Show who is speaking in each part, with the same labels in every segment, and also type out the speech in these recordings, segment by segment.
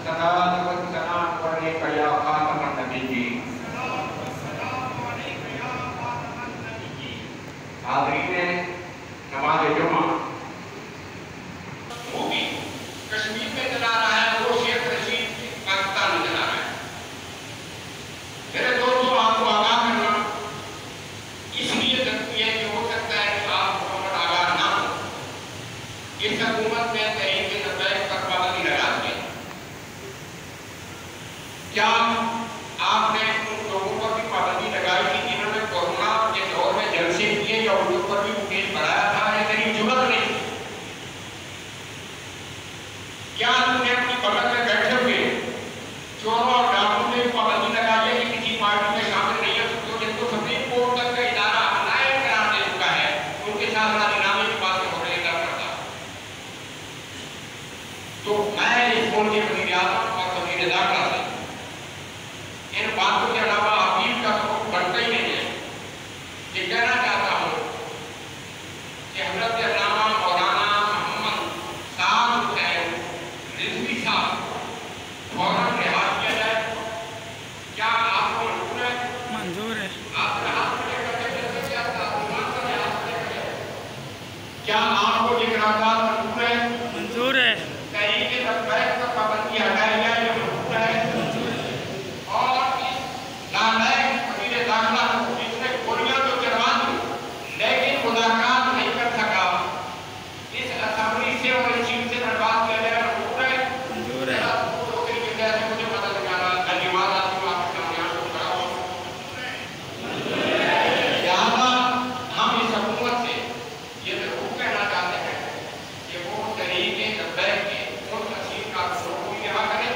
Speaker 1: الصلاة والسلام عليك يا خاتم النبيين. حاضرین نماز جمعہ وہ بھی کشمیر میں چلا رہا ہے، وہ شیخ رشید پاکستان میں چلا رہا ہے. میرے دوستوں آپ کو آگاہ کرنا اس لیے ضروری ہے کہ ہو سکتا ہے کہ آپ محمد آگاہ نہ ہو. اس حکومت میں تحریک لبیک پر پابندی لگا دی. کیا آپ نے ان لوگوں پر بھی پابندی لگائی تھی جنہوں نے کورونا کے دور میں جلسے کیے یا ان پر بھی مکیش بڑھایا تھا؟ یا تیری جرت نہیں؟ کیا تم نے اپنی بغل میں بیٹھے ہوئے چوروں اور ڈاکوں نے پابندی لگائی ہے کہ کسی پارٹی میں شامل نہیں ہو سکتے؟ جن کو سپریم کورٹ تک کا ادارہ نائب قرار دے چکا ہے، ان کے ساتھ راضی نامے کی بات ہو رہی کرتا. تو میں اس ملک کے وزیر اعظم اور وزیر داخلہ سے ان باتوں کے علاوہ اپیل کا تو بڑھتا ہی نہیں ہے. یہ کہنا چاہتا ہوں کہ حضرت علامہ مولانا محمد سعد حسین رضوی صاحب فوراً رہا کیا جائے. کیا آپ کو منظور ہے؟
Speaker 2: منظور ہے.
Speaker 1: آپ نے ہاتھ کھڑے کر کے جیسے کیا تھا ہاتھ کھڑے کر کے. کیا آپ کو یہ قرارداد منظور ہے؟
Speaker 2: منظور ہے.
Speaker 1: تحریک لبیک پر پابندی ہٹائی جائے یہ منظور ہے؟ اور اس نالائق وزیر داخلہ کو جس نے گولیاں تو چلوا دی لیکن مذاکرات نہیں کر سکا، اس اسمبلی سے اور اس چیز سے برباد کیا جائے منظور ہے؟
Speaker 2: منظور ہے.
Speaker 1: مجھے مدد کرنا دھنیواد آپ کو آپ کے سامنے آن کو کھڑا ہوں. لہٰذا ہم اس حکومت سے یہ ضرور کہنا چاہتے ہیں کہ وہ تحریک لبیک کے ان تحصیل کا فروغ بھی رہا کرے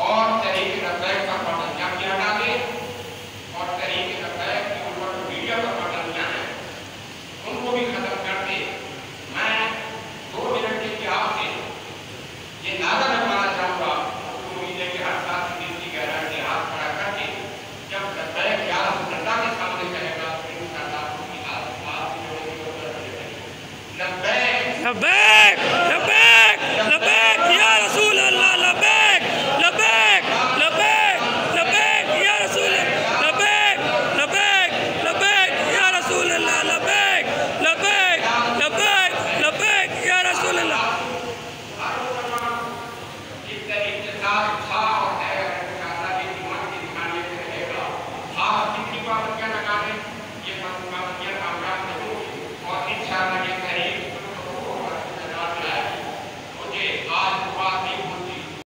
Speaker 1: اور تحریک لبیک پر پابندیاں بھی ہٹا دے اور تحریک لبیک کی ان پر میڈیا پر پابندیاں ہیں ان کو بھی ختم کر دے. میں 2 منٹ کے اتحاد سے یہ نعرہ لگوانا چاہوں گا. امید ہے کہ ہر ساتھ کی گہرائی سے ہاتھ کھڑا کر کے جب لبیک یا اللہ کے سامنے کہے گا تو انشاءاللہ اس کی بات جو لبیک
Speaker 2: لبیک لبیک لبیک یا رسول اللہ. لبیک لبیک لبیک لبیک یا رسول اللہ. لبیک لبیک لبیک یا رسول اللہ. لبیک لبیک لبیک لبیک یا رسول اللہ.
Speaker 1: ہر مسلمان اس طریقے سے